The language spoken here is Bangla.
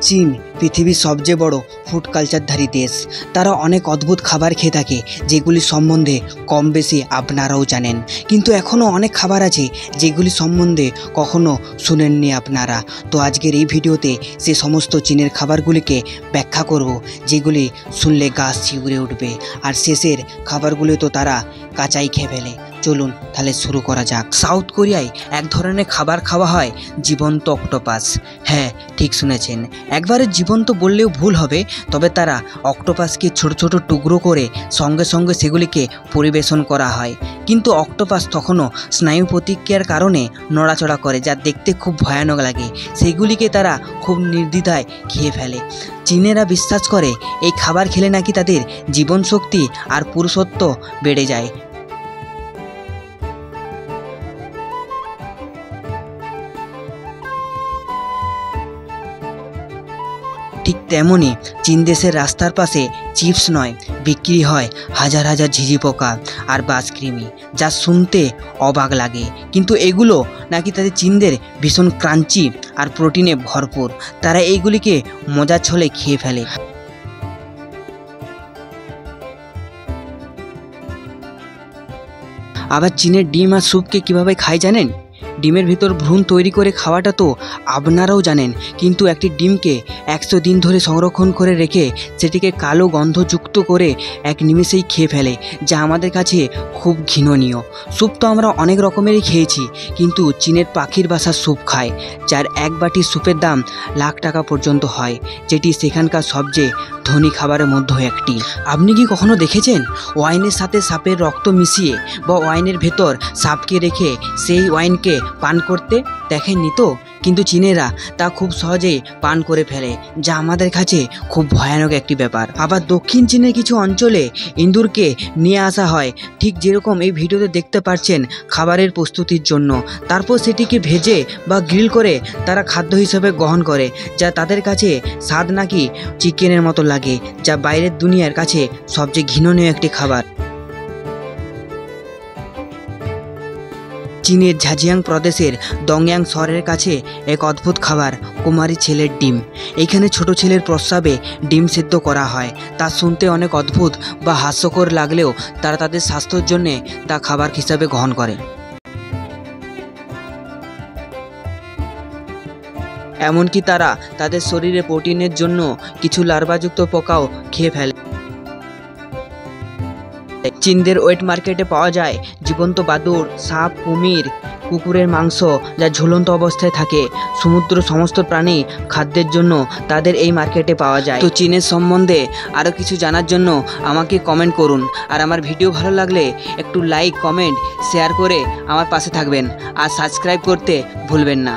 চীন পৃথিবীর সবচেয়ে বড় ফুড কালচারধারী দেশ। তারা অনেক অদ্ভুত খাবার খেয়ে থাকে যেগুলি সম্বন্ধে কম বেশি আপনারাও জানেন, কিন্তু এখনও অনেক খাবার আছে যেগুলি সম্বন্ধে কখনো শুনেননি আপনারা। তো আজকের এই ভিডিওতে সে সমস্ত চীনের খাবারগুলিকে ব্যাখ্যা করব যেগুলি শুনলে গা শিউরে উঠবে, আর শেষের খাবারগুলি তো তারা কাঁচাই খেয়ে ফেলে। চলুন তাহলে শুরু করা যাক। সাউথ কোরিয়ায় এক ধরনের খাবার খাওয়া হয় জীবন্ত অক্টোপাস। হ্যাঁ, ঠিক শুনেছেন, একবারে জীবন্ত বললেও ভুল হবে, তবে তারা অক্টোপাসকে ছোট ছোট টুকরো করে সঙ্গে সঙ্গে সেগুলিকে পরিবেশন করা হয়। কিন্তু অক্টোপাস তখনও স্নায়ু প্রতিক্রিয়ার কারণে নড়াচড়া করে, যা দেখতে খুব ভয়ানক লাগে। সেইগুলিকে তারা খুব নির্দ্বিধায় খেয়ে ফেলে। চীনেরা বিশ্বাস করে এই খাবার খেলে নাকি তাদের জীবনশক্তি আর পুরুষত্ব বেড়ে যায়। ঠিক তেমনই চীন দেশের রাস্তার পাশে চিপস নয়, বিক্রি হয় হাজার হাজার ঝিঝি পোকা আর বাসকৃমি, যা শুনতে অবাক লাগে, কিন্তু এগুলো নাকি তাদের চীনদের ভীষণ ক্রাঞ্চি আর প্রোটিনে ভরপুর। তারা এইগুলিকে মজার ছলে খেয়ে ফেলে। আবার চীনের ডিম আর স্যুপকে কীভাবে খায় জানেন? ডিমের ভিতর ভ্রূণ তৈরি করে খাওয়াটা তো আপনারাও জানেন, কিন্তু একটি ডিমকে 100 দিন ধরে সংরক্ষণ করে রেখে সেটিকে কালো গন্ধযুক্ত করে এক নিমেষেই খেয়ে ফেলে, যা আমাদের কাছে খুব ঘৃণনীয়। স্যুপ তো আমরা অনেক রকমেরই খেয়েছি, কিন্তু চীনের পাখির বাসার স্যুপ খায়, যার এক বাটি স্যুপের দাম লাখ টাকা পর্যন্ত হয়, যেটি সেখানকার সবচেয়ে ধনী খাবারের মধ্যে একটি। আপনি কি কখনো দেখেছেন ওয়াইনের সাথে সাপের রক্ত মিশিয়ে বা ওয়াইনের ভেতর সাপকে রেখে সেই ওয়াইনকে পান করতে? দেখেননি তো, কিন্তু চীনেরা তা খুব সহজেই পান করে ফেলে, যা আমাদের কাছে খুব ভয়ানক একটি ব্যাপার। আবার দক্ষিণ চীনের কিছু অঞ্চলে ইঁদুরকে নিয়ে আসা হয়, ঠিক যেরকম এই ভিডিওতে দেখতে পাচ্ছেন, খাবারের প্রস্তুতির জন্য। তারপর সেটিকে ভেজে বা গ্রিল করে তারা খাদ্য হিসেবে গ্রহণ করে, যা তাদের কাছে স্বাদ নাকি চিকেনের মতো লাগে, যা বাইরের দুনিয়ার কাছে সবচেয়ে ঘৃণনীয় একটি খাবার। চীনের ঝাজিয়াং প্রদেশের দংয়াং শহরের কাছে এক অদ্ভুত খাবার কুমারী ছেলের ডিম। এখানে ছোট ছেলের প্রস্রাবে ডিম সেদ্ধ করা হয়। তা শুনতে অনেক অদ্ভুত বা হাস্যকর লাগলেও তারা তাদের স্বাস্থ্যের জন্যে তা খাবার হিসাবে গ্রহণ করে। এমনকি তারা তাদের শরীরে প্রোটিনের জন্য কিছু লার্ভাযুক্ত পোকাও খেয়ে ফেলে। চীনদের ওয়েট মার্কেটে পাওয়া যায় জীবন্ত বাদুড়, সাপ, কুমির, কুকুরের মাংস, যা ঝুলন্ত অবস্থায় থাকে। সমুদ্র সমস্ত প্রাণী খাদ্যের জন্য তাদের এই মার্কেটে পাওয়া যায়। তো চীনের সম্বন্ধে আরও কিছু জানার জন্য আমাকে কমেন্ট করুন, আর আমার ভিডিও ভালো লাগলে একটু লাইক, কমেন্ট, শেয়ার করে আমার পাশে থাকবেন, আর সাবস্ক্রাইব করতে ভুলবেন না।